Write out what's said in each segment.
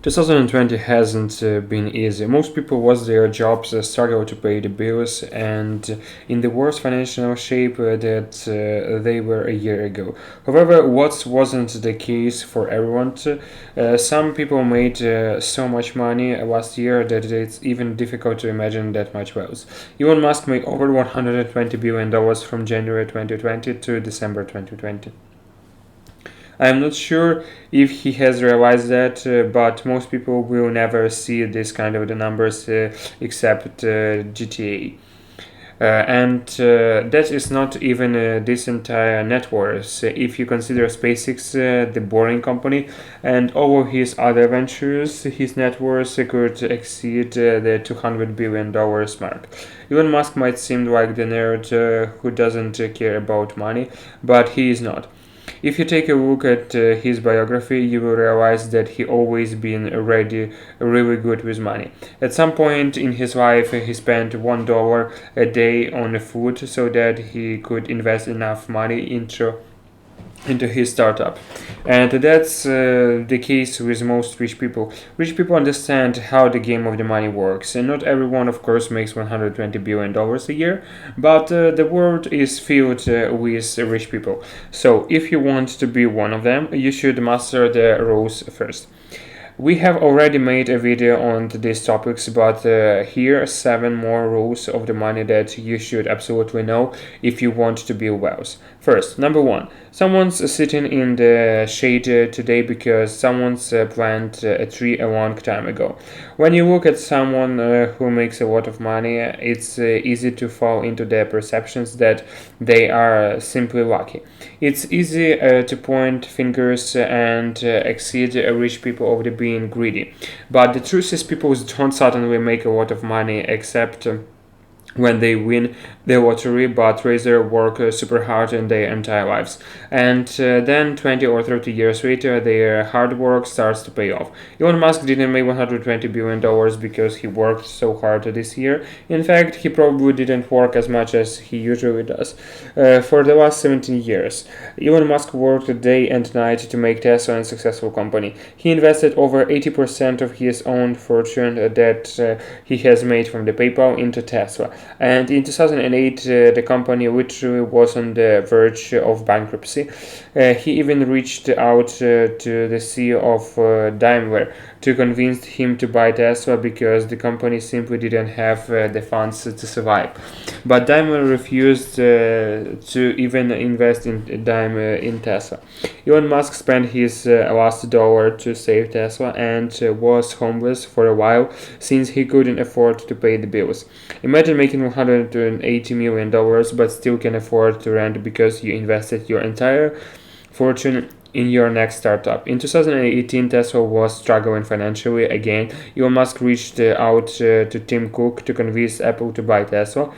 2020 hasn't been easy. Most people lost their jobs, struggle to pay the bills, and in the worst financial shape that they were a year ago. However, what wasn't the case for everyone. Some people made so much money last year that it's even difficult to imagine that much wealth. Elon Musk made over $120 billion from January 2020 to December 2020. I'm not sure if he has realized that, but most people will never see this kind of the numbers except GTA. And that is not even this entire net worth. If you consider SpaceX, the boring company, and all of his other ventures, his net worth could exceed the $200 billion mark. Elon Musk might seem like the nerd who doesn't care about money, but he is not. If you take a look at his biography, you will realize that he always been already really good with money. At some point in his life, he spent $1 a day on food so that he could invest enough money into his startup. And that's the case with most rich people. Rich people understand how the game of the money works. And not everyone, of course, makes $120 billion a year, but the world is filled with rich people. So if you want to be one of them, you should master the rules first. We have already made a video on these topics, but here are 7 more rules of the money that you should absolutely know if you want to build wealth. First, number 1. Someone's sitting in the shade today because someone's planted a tree a long time ago. When you look at someone who makes a lot of money, it's easy to fall into the perceptions that they are simply lucky. It's easy to point fingers and exceed rich people of the being greedy. But the truth is, people don't suddenly make a lot of money except when they win the lottery, but rather work super hard in their entire lives. And then 20 or 30 years later, their hard work starts to pay off. Elon Musk didn't make $120 billion because he worked so hard this year. In fact, he probably didn't work as much as he usually does. For the last 17 years, Elon Musk worked day and night to make Tesla a successful company. He invested over 80% of his own fortune that he has made from the PayPal into Tesla. And in 2008, the company literally was on the verge of bankruptcy. He even reached out to the CEO of Daimler to convince him to buy Tesla because the company simply didn't have the funds to survive. But Daimler refused to even invest in Tesla. Elon Musk spent his last dollar to save Tesla and was homeless for a while since he couldn't afford to pay the bills. Imagine making $180 million but still can afford to rent because you invested your entire fortune in your next startup. In 2018, Tesla was struggling financially again. Elon Musk reached out to Tim Cook to convince Apple to buy Tesla.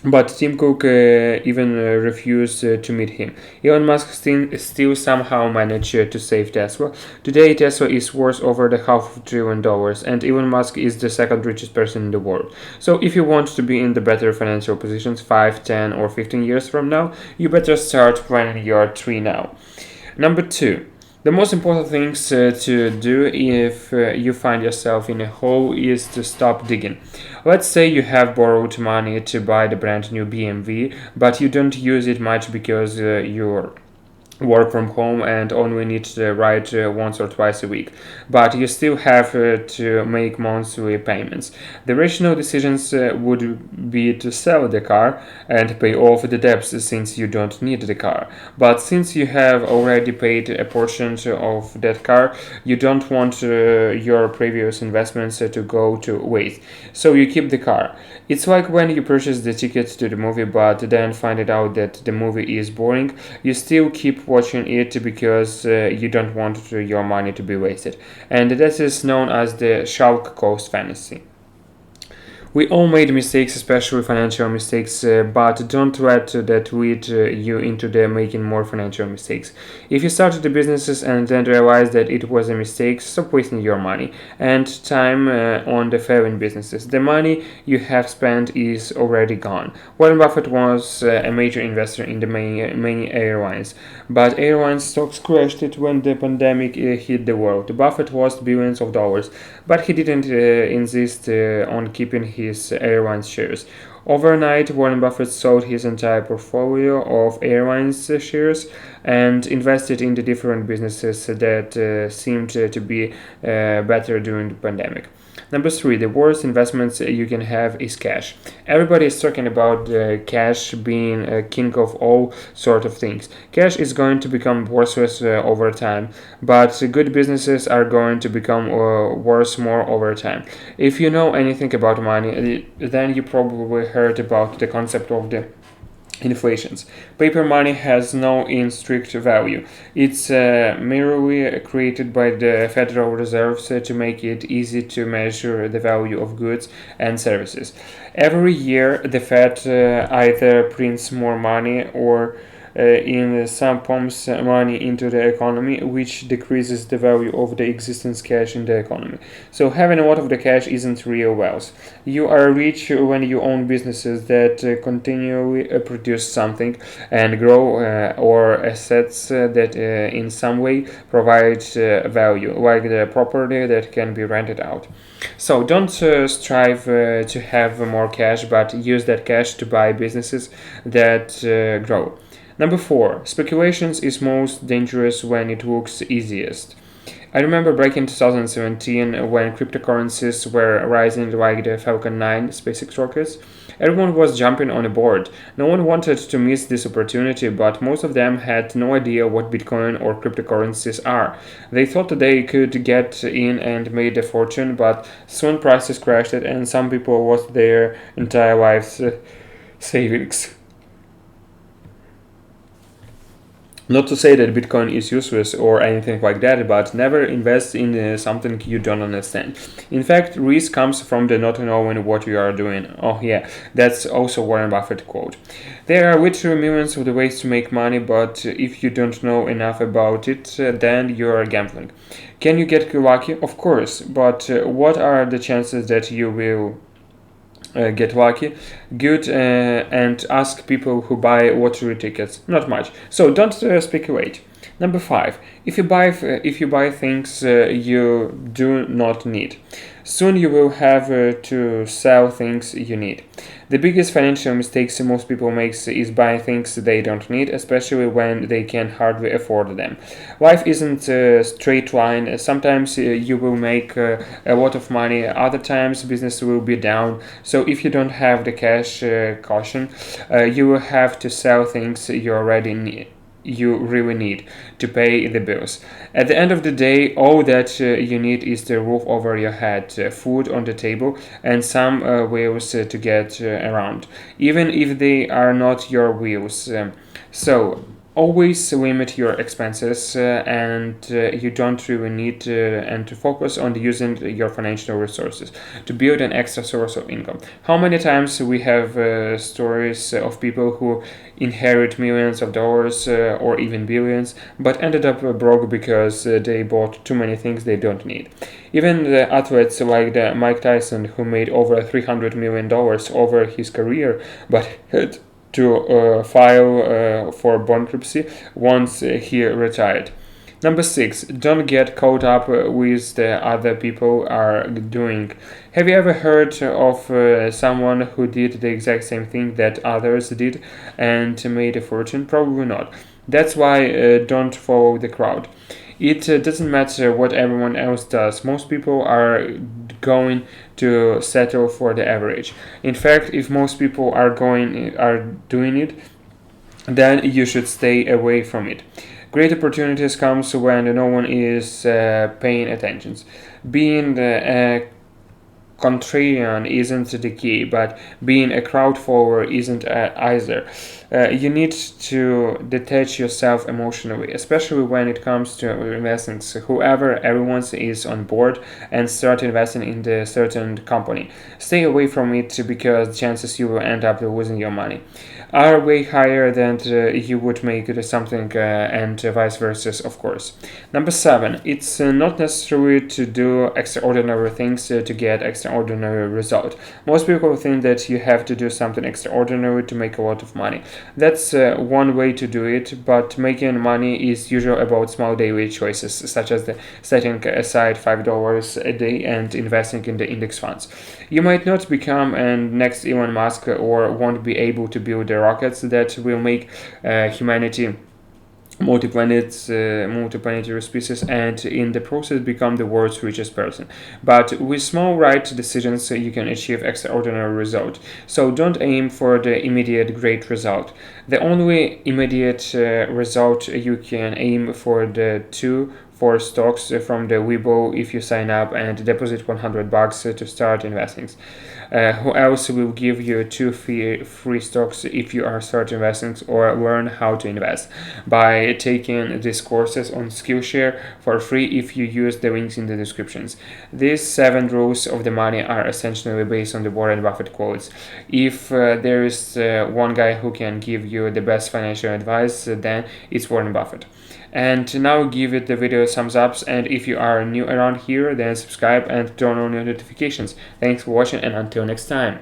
But Tim Cook even refused to meet him. Elon Musk still somehow managed to save Tesla. Today, Tesla is worth over the $500 billion, and Elon Musk is the second richest person in the world. So if you want to be in the better financial positions 5, 10, or 15 years from now, you better start planning your tree now. Number 2. The most important things to do if you find yourself in a hole is to stop digging. Let's say you have borrowed money to buy the brand new BMW, but you don't use it much because you're work from home and only need to write once or twice a week, but you still have to make monthly payments. The rational decisions would be to sell the car and pay off the debts since you don't need the car. But since you have already paid a portion of that car, you don't want your previous investments to go to waste, so you keep the car. It's like when you purchase the ticket to the movie but then find out that the movie is boring. You still keep watching it because you don't want your money to be wasted. And that is known as the sunk cost fallacy. We all made mistakes, especially financial mistakes, but don't let that lead you into the making more financial mistakes. If you started the businesses and then realized that it was a mistake, stop wasting your money and time on the failing businesses. The money you have spent is already gone. Warren Buffett was a major investor in the many airlines, but airline stocks crashed it when the pandemic hit the world. Buffett lost billions of dollars, but he didn't insist on keeping his airlines shares. Overnight, Warren Buffett sold his entire portfolio of airlines shares and invested in the different businesses that seemed to be better during the pandemic. Number three, the worst investments you can have is cash. Everybody is talking about cash being a king of all sort of things. Cash is going to become worthless over time, but good businesses are going to become worth more over time. If you know anything about money, then you probably heard about the concept of the inflations. Paper money has no intrinsic value. It's merely created by the Federal Reserve to make it easy to measure the value of goods and services. Every year, the Fed either prints more money or in some pumps money into the economy, which decreases the value of the existing cash in the economy. So having a lot of the cash isn't real wealth. You are rich when you own businesses that continually produce something and grow, or assets that in some way provide value, like the property that can be rented out. So don't strive to have more cash, but use that cash to buy businesses that grow. Number four, speculations is most dangerous when it looks easiest. I remember back in 2017 when cryptocurrencies were rising like the Falcon 9 SpaceX rockets. Everyone was jumping on a board. No one wanted to miss this opportunity, but most of them had no idea what Bitcoin or cryptocurrencies are. They thought they could get in and made a fortune, but soon prices crashed and some people lost their entire lives savings. Not to say that Bitcoin is useless or anything like that, but never invest in something you don't understand. In fact, risk comes from the not knowing what you are doing. Oh yeah, that's also Warren Buffett quote. There are literally millions of the ways to make money, but if you don't know enough about it, then you are gambling. Can you get lucky? Of course, but what are the chances that you will get lucky? Good, and ask people who buy lottery tickets. Not much. So don't speculate. Number five, if you buy things you do not need, soon you will have to sell things you need. The biggest financial mistakes most people make is buying things they don't need, especially when they can hardly afford them. Life isn't a straight line. Sometimes you will make a lot of money, other times business will be down. So if you don't have the cash caution, you will have to sell things you really need to pay the bills. At the end of the day, all that you need is the roof over your head, food on the table, and some wheels to get around, even if they are not your wheels. So always limit your expenses, and you don't really need and to focus on using your financial resources to build an extra source of income. How many times we have stories of people who inherit millions of dollars or even billions, but ended up broke because they bought too many things they don't need. Even the athletes like the Mike Tyson, who made over $300 million over his career, but had to file for bankruptcy once he retired. Number six, don't get caught up with the other people are doing. Have you ever heard of someone who did the exact same thing that others did and made a fortune? Probably not. That's why don't follow the crowd. It doesn't matter what everyone else does. Most people are going to settle for the average. In fact, if most people are doing it, then you should stay away from it. Great opportunities comes when no one is paying attention. Being contrarian isn't the key, but being a crowd follower isn't either. You need to detach yourself emotionally, especially when it comes to investing. So whoever everyone is on board and start investing in the certain company. Stay away from it because chances you will end up losing your money are way higher than you would make it something and vice versa, of course. Number 7, it's not necessary to do extraordinary things to get extraordinary result. Most people think that you have to do something extraordinary to make a lot of money. That's one way to do it, but making money is usually about small daily choices, such as setting aside $5 a day and investing in the index funds. You might not become a next Elon Musk or won't be able to build the rockets that will make humanity multiplanetary species and in the process become the world's richest person. But with small right decisions, you can achieve extraordinary result. So don't aim for the immediate great result. The only immediate result you can aim for the 2 for stocks from the Weibo if you sign up and deposit $100 to start investing. Who else will give you 2 free stocks if you are start investing or learn how to invest by taking these courses on Skillshare for free if you use the links in the descriptions. These 7 rules of the money are essentially based on the Warren Buffett quotes. If there is one guy who can give you the best financial advice, then it's Warren Buffett. And now give it the video thumbs up, and if you are new around here, then subscribe and turn on your notifications. Thanks for watching, and until next time.